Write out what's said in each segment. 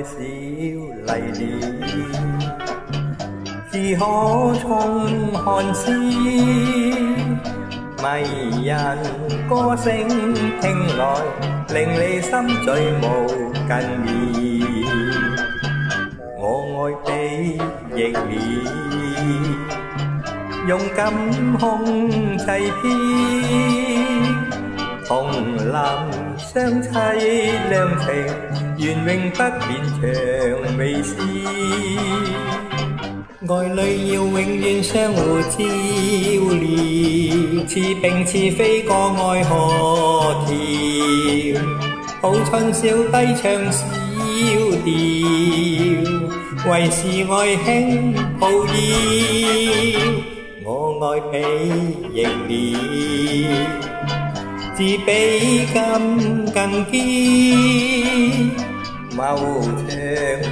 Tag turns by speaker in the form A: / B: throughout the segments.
A: 小麗了，只可從看詩，迷人歌聲聽來，令你心醉無近眠。我愛比翼鳥，用感控制飄，同林相棲良情，願永不變長微笑。愛侶要永遠相互照料，似冰似飛過愛河條，好春宵低唱小調，為是愛輕抱腰。我愛比翼鳥，自比金更嬌，茅場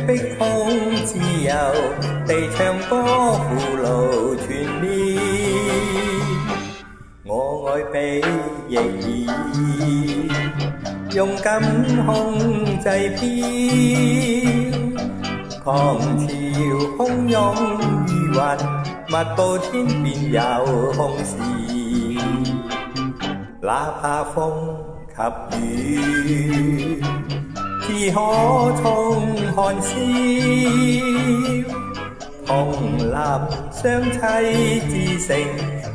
A: 碧空自由，地唱歌扶蘆傳妙。我愛比翼鳥，用感控制飄，狂潮洶湧如雲，密布天邊有空時，哪怕風及雨，只可從看笑，同林相棲至誠，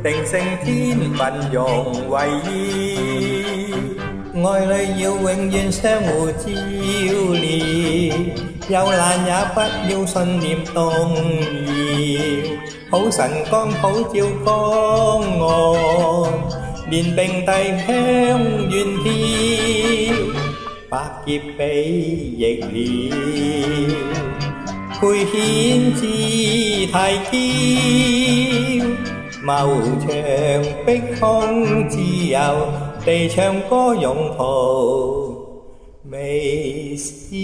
A: 定勝天份容為要。愛侶要永遠相互照料，有難也不要信念動搖，好晨光普照江岸，連並蒂香遠飄。百劫比翼鳥，配顯姿態嬌，茅場碧空自由，地唱歌擁抱微笑。